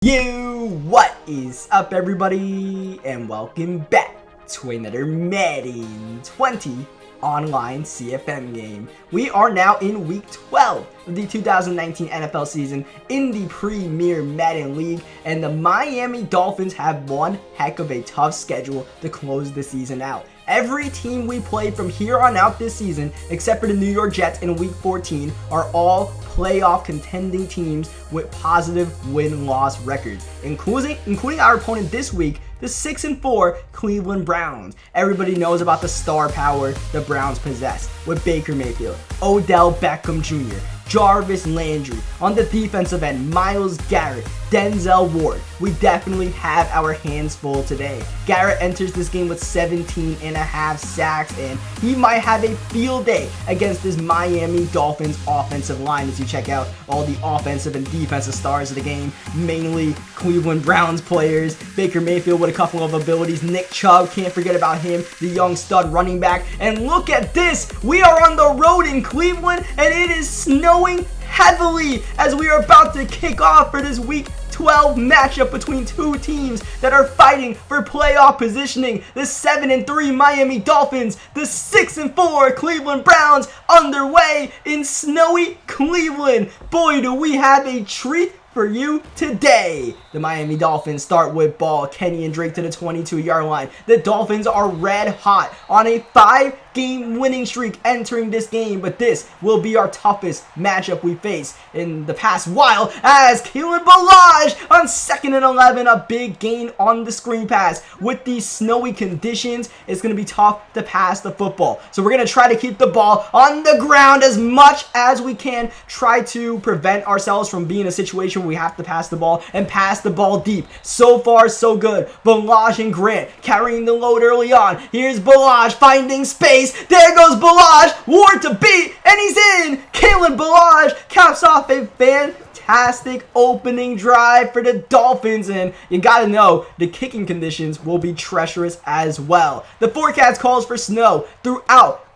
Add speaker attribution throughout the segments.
Speaker 1: What is up, everybody, and welcome back to another Madden 20 online CFM game. We are now in week 12 of the 2019 NFL season in the Premier Madden League, and the Miami Dolphins have one heck of a tough schedule to close the season out. Every team we play from here on out this season, except for the New York Jets in week 14, are all playoff contending teams with positive win-loss records, including our opponent this week, the 6-4 Cleveland Browns. Everybody knows about the star power the Browns possess with Baker Mayfield, Odell Beckham Jr., Jarvis Landry. On the defensive end, Myles Garrett, Denzel Ward. We definitely have our hands full today. Garrett enters this game with 17.5 sacks, and he might have a field day against this Miami Dolphins offensive line as you check out all the offensive and defensive stars of the game, mainly Cleveland Browns players. Baker Mayfield with a couple of abilities. Nick Chubb, can't forget about him, the young stud running back. And look at this, we are on the road in Cleveland, and it is snowing heavily as we are about to kick off for this week 12 matchup between two teams that are fighting for playoff positioning. The 7-3 Miami Dolphins, the 6-4 Cleveland Browns, underway in snowy Cleveland. Boy, do we have a treat for you today. The Miami Dolphins start with ball. Kenny and Drake to the 22-yard line. The Dolphins are red hot on a 5-game winning streak entering this game, but this will be our toughest matchup we face in the past while, as Kalen Ballage on 2nd and 11, a big gain on the screen pass. With these snowy conditions, it's going to be tough to pass the football, so we're going to try to keep the ball on the ground as much as we can, try to prevent ourselves from being in a situation where we have to pass the ball and pass the ball deep. So far, so good. Ballage and Grant carrying the load early on. Here's Ballage finding space. There goes Ballage. Ward to beat, and he's in. Kalen Ballage caps off a fantastic opening drive for the Dolphins, and you gotta know the kicking conditions will be treacherous as well. The forecast calls for snow throughout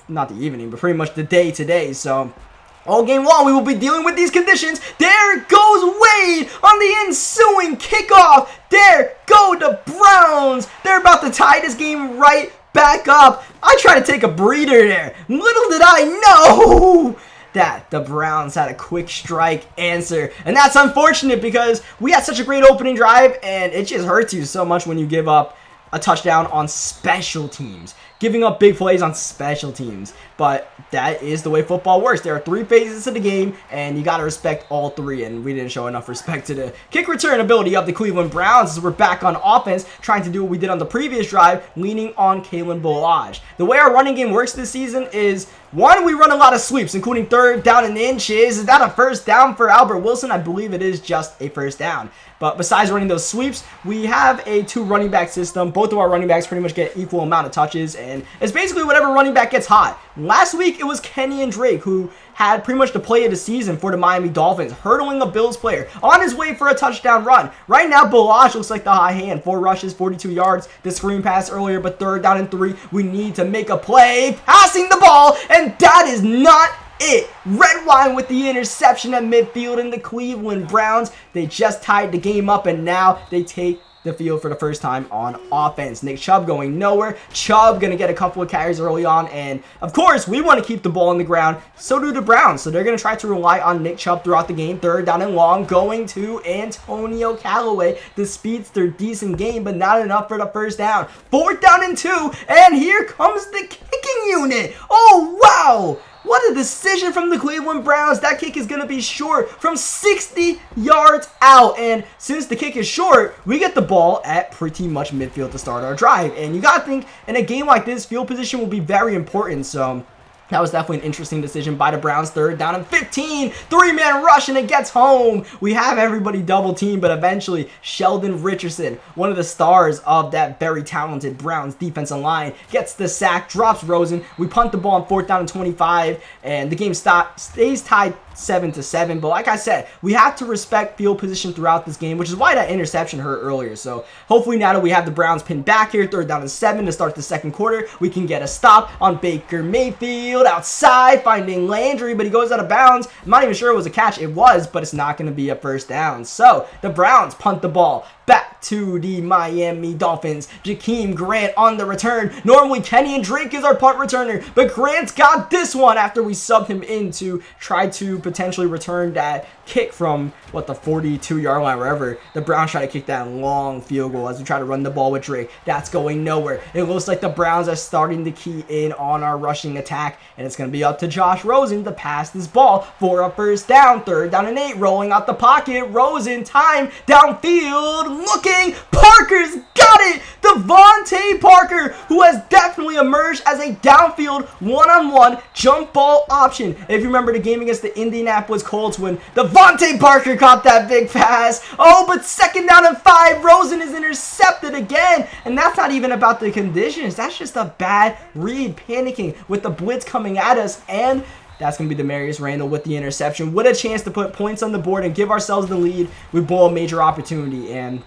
Speaker 1: not the evening, but pretty much the day today, so all game long, we will be dealing with these conditions. There goes Wade on the ensuing kickoff. There go the Browns. They're about to tie this game right back up. I tried to take a breather there. Little did I know that the Browns had a quick strike answer. And that's unfortunate because we had such a great opening drive, and it just hurts you so much when you give up a touchdown on special teams. Giving up big plays on special teams. But that is the way football works. There are 3 phases to the game, and you got to respect all 3. And we didn't show enough respect to the kick return ability of the Cleveland Browns as we're back on offense, trying to do what we did on the previous drive, leaning on Kalen Ballage. The way our running game works this season is, 1, we run a lot of sweeps, including 3rd down and inches. Is that a first down for Albert Wilson? I believe it is just a first down. But besides running those sweeps, we have a 2 running back system. Both of our running backs pretty much get equal amount of touches, and it's basically whatever running back gets hot. Last week, it was Kenny and Drake who had pretty much the play of the season for the Miami Dolphins, hurdling a Bills player on his way for a touchdown run. Right now, Ballage looks like the high hand. 4 rushes, 42 yards. The screen pass earlier, but 3rd down and 3. We need to make a play, passing the ball, and that is not it. Redwine with the interception at midfield, and the Cleveland Browns, they just tied the game up, and now they take the field for the first time on offense. Nick Chubb going nowhere. Chubb gonna get a couple of carries early on, and of course we want to keep the ball on the ground. So do the Browns, so they're gonna try to rely on Nick Chubb throughout the game. 3rd down and long, going to Antonio Callaway. The speedster, decent game, but not enough for the first down. 4th down and 2, and here comes the kicking unit. Oh wow! What a decision from the Cleveland Browns. That kick is going to be short from 60 yards out. And since the kick is short, we get the ball at pretty much midfield to start our drive. And you got to think, in a game like this, field position will be very important. So that was definitely an interesting decision by the Browns. 3rd down and 15. 3-man rush, and it gets home. We have everybody double teamed, but eventually Sheldon Richardson, one of the stars of that very talented Browns defensive line, gets the sack, drops Rosen. We punt the ball on 4th down and 25, and the game stays tied 7-7. But like I said, we have to respect field position throughout this game, which is why that interception hurt earlier. So hopefully now that we have the Browns pinned back here, 3rd down and 7 to start the second quarter, we can get a stop on Baker Mayfield. downfield, outside, finding Landry, but he goes out of bounds. I'm not even sure it was a catch. It was, but it's not going to be a first down. So the Browns punt the ball back to the Miami Dolphins. Jakeem Grant on the return. Normally Kenyon Drake is our punt returner, but Grant's got this one after we subbed him in to try to potentially return that kick from, what, the 42-yard line, wherever. The Browns try to kick that long field goal as we try to run the ball with Drake. That's going nowhere. It looks like the Browns are starting to key in on our rushing attack, and it's going to be up to Josh Rosen to pass this ball for a first down. 3rd down and 8, rolling out the pocket. Rosen, time, downfield, looking, Parker's got it! Devontae Parker, who has definitely emerged as a downfield one-on-one jump ball option. If you remember the game against the Indianapolis Colts when Devontae Parker caught that big pass. Oh, but 2nd down and 5, Rosen is intercepted again. And that's not even about the conditions. That's just a bad read, panicking with the blitz coming at us, and that's going to be Demarius Randall with the interception. What a chance to put points on the board and give ourselves the lead. We blow a major opportunity, and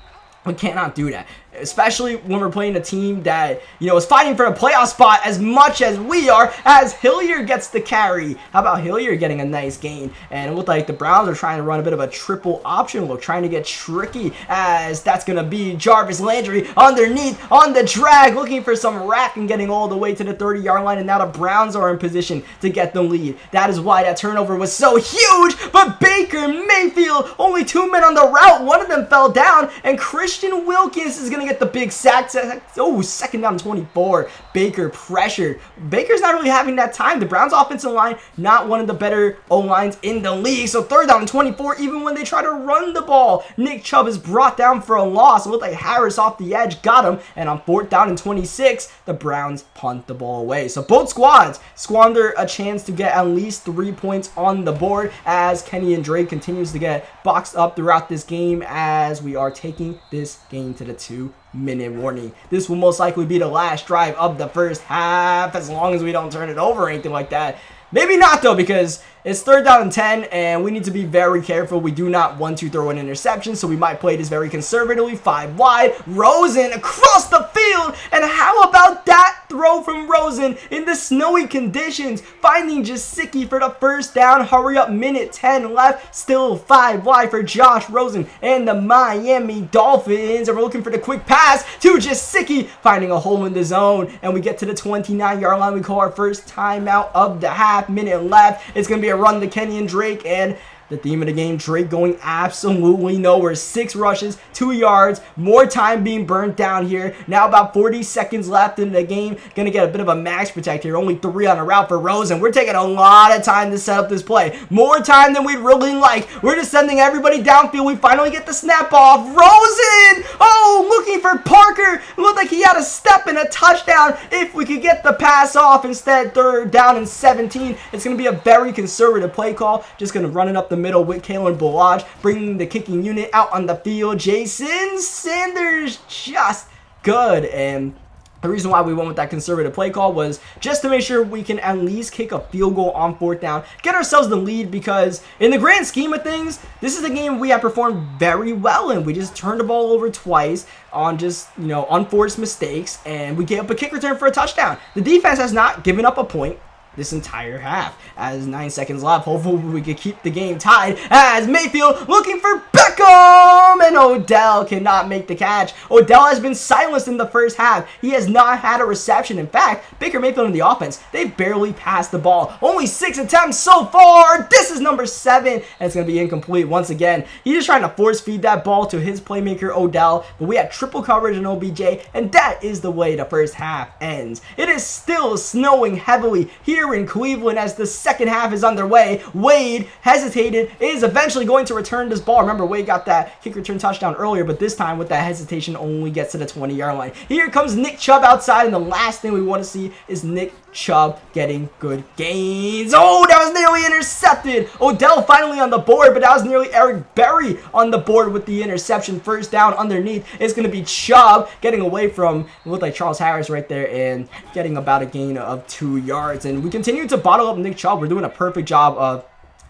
Speaker 1: we cannot do that, especially when we're playing a team that, is fighting for a playoff spot as much as we are, as Hilliard gets the carry. How about Hilliard getting a nice gain? And it looked like the Browns are trying to run a bit of a triple option look, trying to get tricky, as that's going to be Jarvis Landry underneath on the drag, looking for some rack and getting all the way to the 30-yard line, and now the Browns are in position to get the lead. That is why that turnover was so huge, but Baker Mayfield, only 2 men on the route, one of them fell down, and Christian Wilkins is going to get the big sack. Oh, 2nd down and 24. Baker pressured. Baker's not really having that time. The Browns offensive line, not one of the better O-lines in the league. So 3rd down and 24, even when they try to run the ball. Nick Chubb is brought down for a loss. It looked like Harris off the edge got him. And on 4th down and 26, the Browns punt the ball away. So both squads squander a chance to get at least 3 points on the board, as Kenny and Drake continues to get boxed up throughout this game, as we are taking this game to the 2-minute warning. This will most likely be the last drive of the first half, as long as we don't turn it over or anything like that. Maybe not, though, because it's 3rd down and 10, and we need to be very careful. We do not want to throw an interception, so we might play this very conservatively. 5 wide. Rosen across the field, and how about that throw from Rosen in the snowy conditions, finding Gesicki for the first down. Hurry up, minute 10 left. Still 5 wide for Josh Rosen and the Miami Dolphins. And we're looking for the quick pass to Gesicki, finding a hole in the zone, and we get to the 29-yard line. We call our first timeout of the half. Minute left. It's going to be a run to Kenyon Drake, and the theme of the game, Drake going absolutely nowhere. 6 rushes, 2 yards, more time being burnt down here. Now about 40 seconds left in the game. Gonna get a bit of a max protect here. Only 3 on a route for Rosen. We're taking a lot of time to set up this play. More time than we'd really like. We're just sending everybody downfield. We finally get the snap off. Rosen! Oh, looking for Parker. It looked like he had a step and a touchdown. If we could get the pass off instead, 3rd down and 17. It's gonna be a very conservative play call. Just gonna run it up the middle with Kalen Balaj, bringing the kicking unit out on the field. Jason Sanders, just good. And the reason why we went with that conservative play call was just to make sure we can at least kick a field goal on 4th down, get ourselves the lead, because in the grand scheme of things, this is a game we have performed very well in. We just turned the ball over twice on just, unforced mistakes, and we gave up a kick return for a touchdown. The defense has not given up a point this entire half. As 9 seconds left, hopefully we can keep the game tied, as Mayfield looking for Beckham, and Odell cannot make the catch. Odell has been silenced in the first half. He has not had a reception. In fact, Baker Mayfield in the offense, they've barely passed the ball. Only 6 attempts so far. This is number 7, and it's going to be incomplete once again. He's just trying to force feed that ball to his playmaker Odell, but we had triple coverage in OBJ, and that is the way the first half ends. It is still snowing heavily here in Cleveland as the second half is underway. Wade hesitated, is eventually going to return this ball. Remember, Wade got that kick return touchdown earlier, but this time with that hesitation only gets to the 20-yard line. Here comes Nick Chubb outside, and the last thing we want to see is Nick Chubb getting good gains. Oh, that was nearly intercepted. Odell finally on the board, but that was nearly Eric Berry on the board with the interception. First down underneath. It's going to be Chubb getting away from, it looked like Charles Harris right there, and getting about a gain of 2 yards. And we continue to bottle up Nick Chubb. We're doing a perfect job of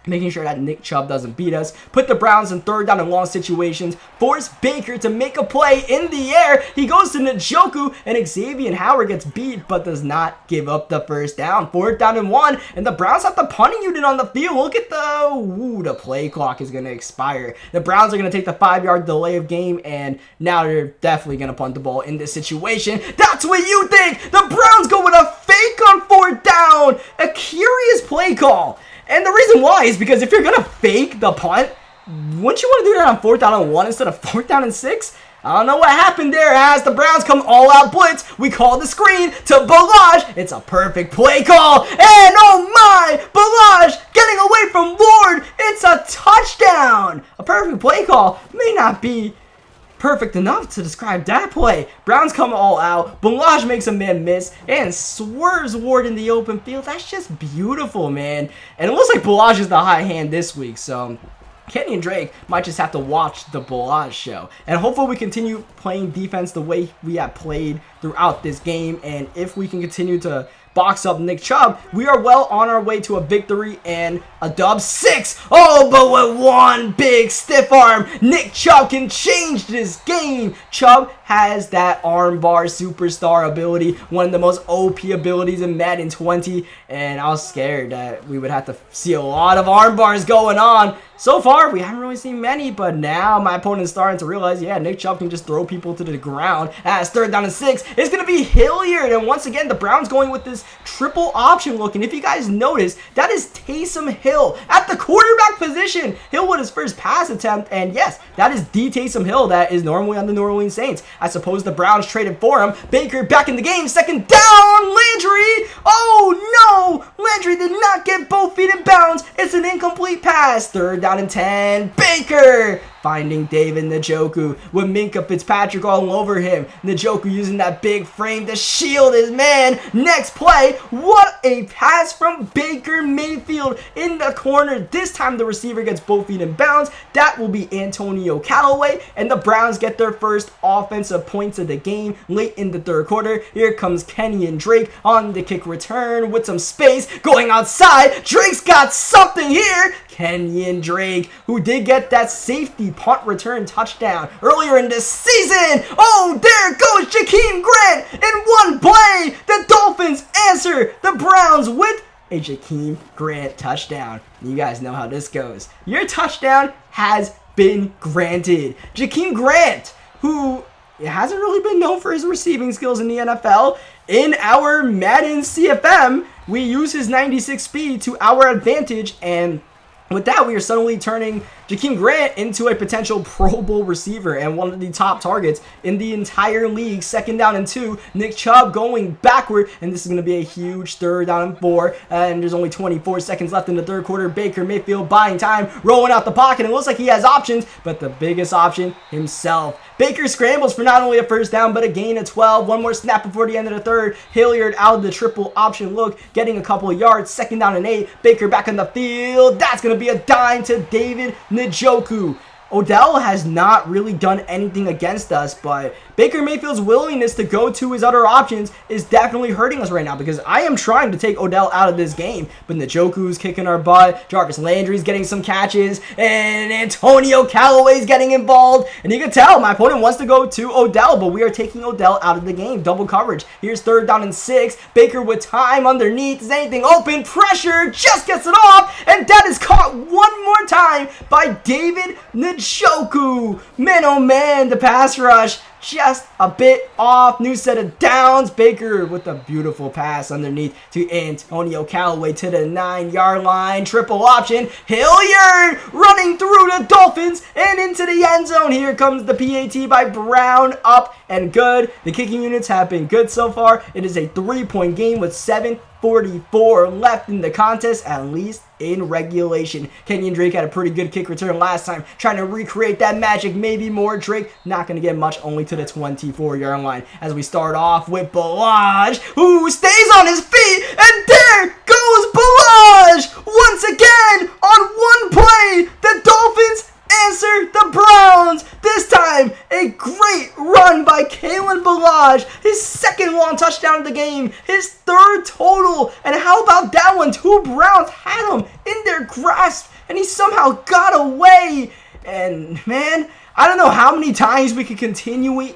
Speaker 1: making sure that Nick Chubb doesn't beat us, put the Browns in third down and long situations, force Baker to make a play in the air. He goes to Njoku, and Xavier Howard gets beat, but does not give up the first down. Fourth down and 1, and the Browns have the punting unit on the field. Look at the play clock is going to expire. The Browns are going to take the 5-yard delay of game, and now they're definitely going to punt the ball in this situation. That's what you think! The Browns go with a fake on fourth down! A curious play call. And the reason why is because if you're going to fake the punt, wouldn't you want to do that on fourth down and 1 instead of fourth down and 6? I don't know what happened there as the Browns come all out blitz. We call the screen to Balaj. It's a perfect play call. And oh my, Balaj getting away from Ward. It's a touchdown. A perfect play call may not be perfect enough to describe that play. Browns come all out. Balaj makes a man miss and swerves Ward in the open field. That's just beautiful, man. And it looks like Balaj is the high hand this week, so Kenny and Drake might just have to watch the Balaj show. And hopefully we continue playing defense the way we have played throughout this game. And if we can continue to box up Nick Chubb, we are well on our way to a victory and a dub. 6. Oh, but with one big stiff arm, Nick Chubb can change this game. Chubb has that armbar superstar ability, one of the most OP abilities in Madden 20, and I was scared that we would have to see a lot of armbars going on. So far, we haven't really seen many, but now my opponent's starting to realize, yeah, Nick Chubb can just throw people to the ground. As third down and 6, it's going to be Hilliard, and once again, the Browns going with this triple option look, and if you guys notice, that is Taysom Hill at the quarterback position. Hill with his first pass attempt, and yes, that is the Taysom Hill that is normally on the New Orleans Saints. I suppose the Browns traded for him. Baker back in the game, second down, Landry. Oh no, Landry did not get both feet in bounds. It's an incomplete pass. Third down and 10, Baker finding David Njoku with Minkah Fitzpatrick all over him. Njoku using that big frame to shield his man. Next play, what a pass from Baker Mayfield in the corner. This time the receiver gets both feet in bounds. That will be Antonio Callaway, and the Browns get their first offensive points of the game late in the third quarter. Here comes Kenny and Drake on the kick return with some space going outside. Drake's got something here. Kenny and Drake, who did get that safety punt return touchdown earlier in this season. Oh, there goes Jakeem Grant in one play. The Dolphins answer the Browns with a Jakeem Grant touchdown. You guys know how this goes. Your touchdown has been granted. Jakeem Grant, who hasn't really been known for his receiving skills in the NFL, in our Madden CFM, we use his 96 speed to our advantage, and with that, we are suddenly turning Jakeem Grant into a potential Pro Bowl receiver and one of the top targets in the entire league. Second down and 2. Nick Chubb going backward, and this is going to be a huge third down and 4. And there's only 24 seconds left in the third quarter. Baker Mayfield buying time, rolling out the pocket. It looks like he has options, but the biggest option, himself. Baker scrambles for not only a first down, but a gain of 12. One more snap before the end of the third. Hilliard out of the triple option look, getting a couple of yards. Second down and 8. Baker back on the field. That's going to be a dime to David Njoku. Odell has not really done anything against us, but Baker Mayfield's willingness to go to his other options is definitely hurting us right now, because I am trying to take Odell out of this game, but Njoku's kicking our butt, Jarvis Landry's getting some catches, and Antonio Callaway's getting involved, and you can tell my opponent wants to go to Odell, but we are taking Odell out of the game. Double coverage. Here's third down and 6. Baker with time underneath. Is anything open? Pressure, just gets it off, and that is caught one more time by David Njoku. Man, oh man, the pass rush just a bit off. New set of downs. Baker with a beautiful pass underneath to Antonio Callaway to the 9-yard line. Triple option. Hilliard running through the Dolphins and into the end zone. Here comes the PAT by Brown, up and good. The kicking units have been good so far. It is a 3-point game with 7:44 left in the contest, at least in regulation. Kenyon Drake had a pretty good kick return last time, trying to recreate that magic, maybe more. Drake not going to get much, only to the 24-yard line, as we start off with Balaj, who stays on his feet, and there goes Balaj once again on one play. The Dolphins answer the Browns. This time, a great run by Kalen Balaj Balazs, his second long touchdown of the game, his third total. And how about that one? 2 Browns had him in their grasp, and he somehow got away. And man, I don't know how many times we could continue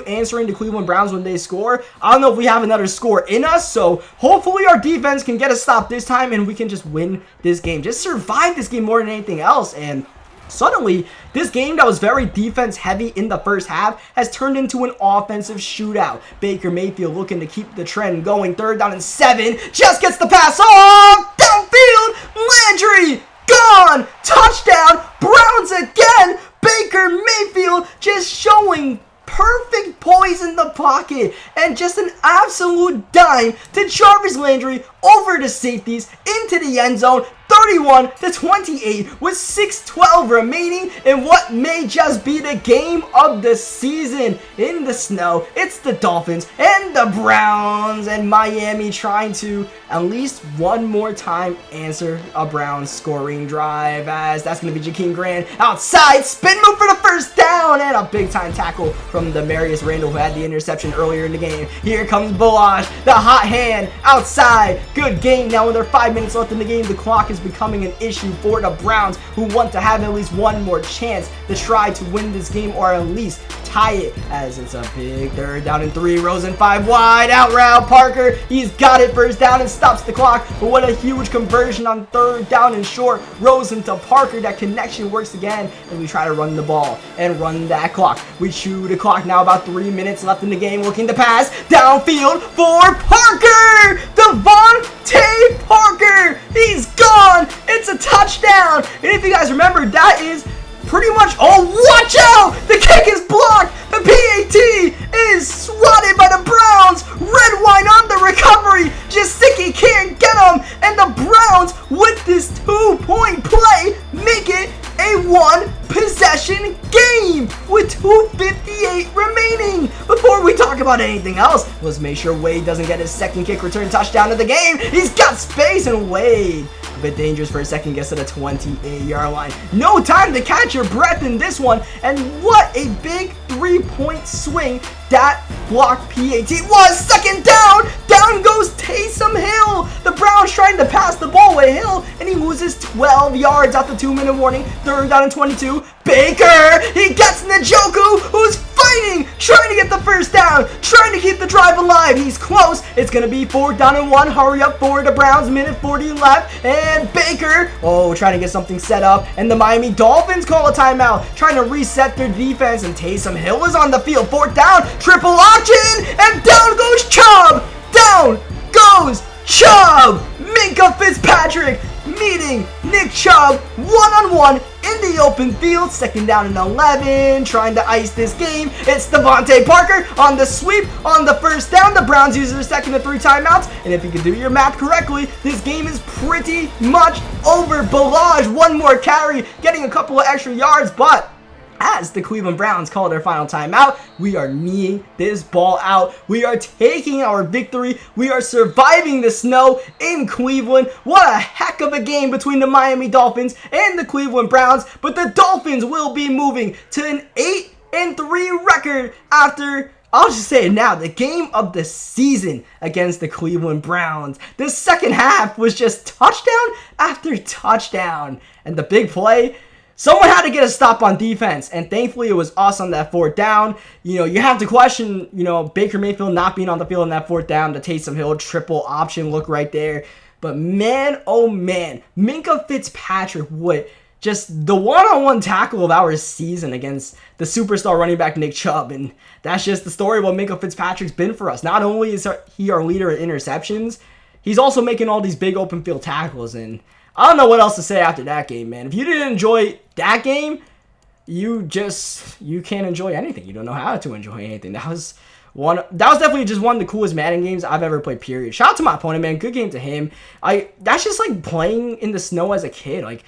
Speaker 1: answering the Cleveland Browns when they score. I don't know if we have another score in us, so hopefully our defense can get a stop this time and we can just win this game. Just survive this game more than anything else. And suddenly, this game that was very defense heavy in the first half has turned into an offensive shootout. Baker Mayfield looking to keep the trend going. 3rd down and 7. Just gets the pass off. Downfield. Landry. Gone. Touchdown. Browns again. Baker Mayfield just showing perfect poise in the pocket and just an absolute dime to Jarvis Landry over the safeties into the end zone. 31-28 with 6:12 remaining in what may just be the game of the season. In the snow, it's the Dolphins and the Browns, and Miami trying to at least one more time answer a Browns scoring drive, as that's going to be Jakeem Grant outside, spin move for the first down, and a big time tackle from Demarius Randall, who had the interception earlier in the game. Here comes Balazs, the hot hand outside. Good game. Now with there 5 minutes left in the game, the clock is becoming an issue for the Browns, who want to have at least one more chance to try to win this game or at least tie it, as it's a big 3rd down and 3. Rosen 5 wide, out route Parker. He's got it, 1st down, and stops the clock. But what a huge conversion on 3rd down and short. Rosen to Parker. That connection works again, and we try to run the ball and run that clock. We chew the clock now, about 3 minutes left in the game. Looking to pass downfield for Parker. Devontae Parker. He's gone. It's a touchdown. And if you guys remember, that is pretty much, oh, watch out! The kick is blocked! The PAT is swatted by the Browns! Red wine on the recovery! Jasicki can't get him! And the Browns, with this 2-point play, make it a 1-possession game with 2:58 remaining. Before we talk about anything else, let's make sure Wade doesn't get his second kick return touchdown of the game. He's got space, and Wade, a bit dangerous for a second, gets to the 28-yard line. No time to catch your breath in this one, and what a big 3-point swing that blocked PAT was. 2nd down, down goes Taysom Hill. The Browns trying to pass the ball with Hill, and he loses 12 yards after 2-minute warning. 3rd down and 22. Baker, he gets Njoku, who's fighting, trying to get the 1st down, trying to keep the drive alive. He's close. It's going to be 4th down and 1. Hurry up for the Browns. 1:40 left. And Baker, oh, trying to get something set up. And the Miami Dolphins call a timeout, trying to reset their defense. And Taysom Hill is on the field. 4th down. Triple option. And down goes Chubb. Down goes Chubb. Minkah Fitzpatrick meeting Nick Chubb one-on-one in the open field. 2nd down and 11, trying to ice this game. It's Devontae Parker on the sweep on the 1st down. The Browns use their 2nd and 3 timeouts, and if you can do your math correctly, this game is pretty much over. Balazs, one more carry, getting a couple of extra yards, but as the Cleveland Browns call their final timeout, we are kneeing this ball out. We are taking our victory. We are surviving the snow in Cleveland. What a heck of a game between the Miami Dolphins and the Cleveland Browns. But the Dolphins will be moving to an 8-3 record after, I'll just say it now, the game of the season against the Cleveland Browns. The second half was just touchdown after touchdown. And the big play, someone had to get a stop on defense, and thankfully it was us on that 4th down. You know, you have to question, Baker Mayfield not being on the field on that 4th down. The Taysom Hill triple option look right there. But man, oh man, Minkah Fitzpatrick would just the one-on-one tackle of our season against the superstar running back Nick Chubb. And that's just the story of what Minkah Fitzpatrick's been for us. Not only is he our leader in interceptions, he's also making all these big open field tackles. And I don't know what else to say after that game, man. If you didn't enjoy that game, you can't enjoy anything. You don't know how to enjoy anything. That was definitely just one of the coolest Madden games I've ever played, period. Shout out to my opponent, man. Good game to him. That's just like playing in the snow as a kid. Like,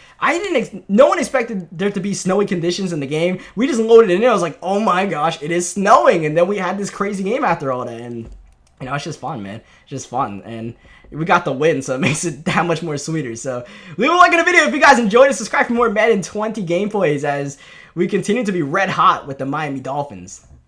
Speaker 1: no one expected there to be snowy conditions in the game. We just loaded it in. I was like, oh my gosh, it is snowing. And then we had this crazy game after all that. And, it's just fun, man. It's just fun. And we got the win, so it makes it that much more sweeter. So leave a like in the video if you guys enjoyed it. Subscribe for more Madden 20 gameplays as we continue to be red hot with the Miami Dolphins.